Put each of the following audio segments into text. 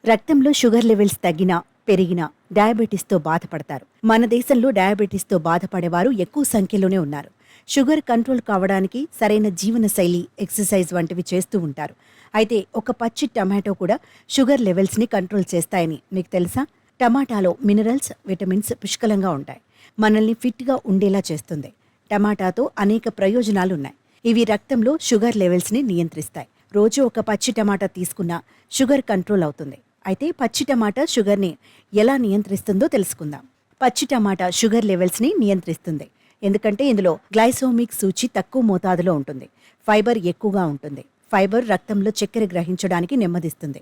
రక్తంలో sugar levels తగ్గినా, పెరిగినా డయాబెటీస్తో బాధపడతారు. మన దేశంలో డయాబెటీస్తో బాధపడేవారు ఎక్కువ సంఖ్యలోనే ఉన్నారు. షుగర్ కంట్రోల్ కావడానికి సరైన జీవనశైలి, ఎక్సర్సైజ్ వంటివి చేస్తూ ఉంటారు. అయితే ఒక పచ్చి టమాటో కూడా షుగర్ లెవెల్స్ని కంట్రోల్ చేస్తాయని మీకు తెలుసా? టమాటాలో మినరల్స్, విటమిన్స్ పుష్కలంగా ఉంటాయి. మనల్ని ఫిట్గా ఉండేలా చేస్తుంది. టమాటాతో అనేక ప్రయోజనాలున్నాయి. ఇవి రక్తంలో షుగర్ లెవెల్స్ని నియంత్రిస్తాయి. రోజు ఒక పచ్చి టమాటా తీసుకున్నా షుగర్ కంట్రోల్ అవుతుంది. అయితే పచ్చి టమాటా షుగర్ని ఎలా నియంత్రిస్తుందో తెలుసుకుందాం. పచ్చి టమాటా షుగర్ లెవెల్స్ని నియంత్రిస్తుంది. ఎందుకంటే ఇందులో గ్లైసోమిక్ సూచి తక్కువ మోతాదులో ఉంటుంది. ఫైబర్ ఎక్కువగా ఉంటుంది. ఫైబర్ రక్తంలో చక్కెర గ్రహించడానికి నెమ్మదిస్తుంది.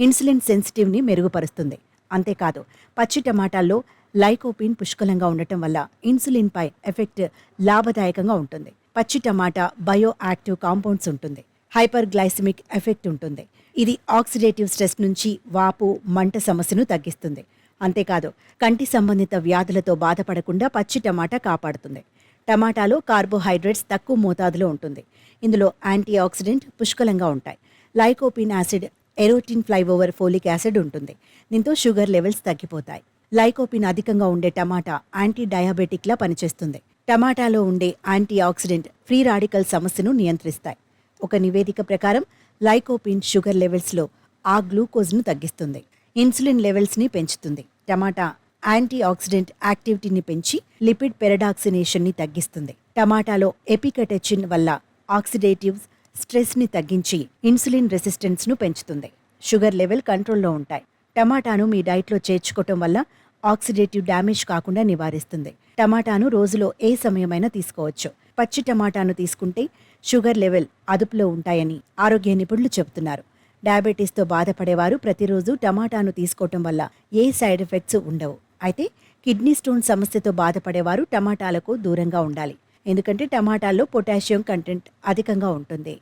ఇన్సులిన్ సెన్సిటివ్ని మెరుగుపరుస్తుంది. అంతేకాదు, పచ్చి టమాటాల్లో లైకోపిన్ పుష్కలంగా ఉండటం వల్ల ఇన్సులిన్పై ఎఫెక్ట్ లాభదాయకంగా ఉంటుంది. పచ్చి టమాటా బయో యాక్టివ్ కాంపౌండ్స్ ఉంటుంది. హైపర్ గ్లైసిమిక్ ఎఫెక్ట్ ఉంటుంది. ఇది ఆక్సిడేటివ్ స్ట్రెస్ నుంచి వాపు, మంట సమస్యను తగ్గిస్తుంది. అంతేకాదు, కంటి సంబంధిత వ్యాధులతో బాధపడకుండా పచ్చి టమాటా కాపాడుతుంది. టమాటాలో కార్బోహైడ్రేట్స్ తక్కువ మోతాదులో ఉంటుంది. ఇందులో యాంటీ ఆక్సిడెంట్ పుష్కలంగా ఉంటాయి. లైకోపిన్ యాసిడ్, ఎరోటిన్ ఫ్లైఓవర్ ఫోలిక్ యాసిడ్ ఉంటుంది. దీంతో షుగర్ లెవెల్స్ తగ్గిపోతాయి. లైకోపిన్ అధికంగా ఉండే టమాటా యాంటీ డయాబెటిక్లా పనిచేస్తుంది. టమాటాలో ఉండే యాంటీ ఆక్సిడెంట్ ఫ్రీ రాడికల్ సమస్యను నియంత్రిస్తాయి. ఒక నివేదిక ప్రకారం లైకోపిన్ షుగర్ లెవెల్స్లో ఆ గ్లూకోజ్ను తగ్గిస్తుంది. ఇన్సులిన్ లెవెల్స్ని పెంచుతుంది. టమాటా యాంటీ ఆక్సిడెంట్ యాక్టివిటీని పెంచి లిపిడ్ పెరడాక్సినేషన్ని తగ్గిస్తుంది. టమాటాలో ఎపికటెచిన్ వల్ల ఆక్సిడేటివ్ స్ట్రెస్ని తగ్గించి ఇన్సులిన్ రెసిస్టెన్స్ను పెంచుతుంది. షుగర్ లెవెల్ కంట్రోల్లో ఉంటాయి. టమాటాను మీ డైట్లో చేర్చుకోవటం వల్ల ఆక్సిడేటివ్ డ్యామేజ్ కాకుండా నివారిస్తుంది. టమాటాను రోజులో ఏ సమయమైనా తీసుకోవచ్చు. పచ్చి టమాటాను తీసుకుంటే షుగర్ లెవెల్ అదుపులో ఉంటాయని ఆరోగ్య నిపుణులు చెబుతున్నారు. డయాబెటీస్తో బాధపడేవారు ప్రతిరోజు టమాటాను తీసుకోవటం వల్ల ఏ సైడ్ ఎఫెక్ట్స్ ఉండవు. అయితే కిడ్నీ స్టోన్ సమస్యతో బాధపడేవారు టమాటాలకు దూరంగా ఉండాలి. ఎందుకంటే టమాటాల్లో పొటాషియం కంటెంట్ అధికంగా ఉంటుంది.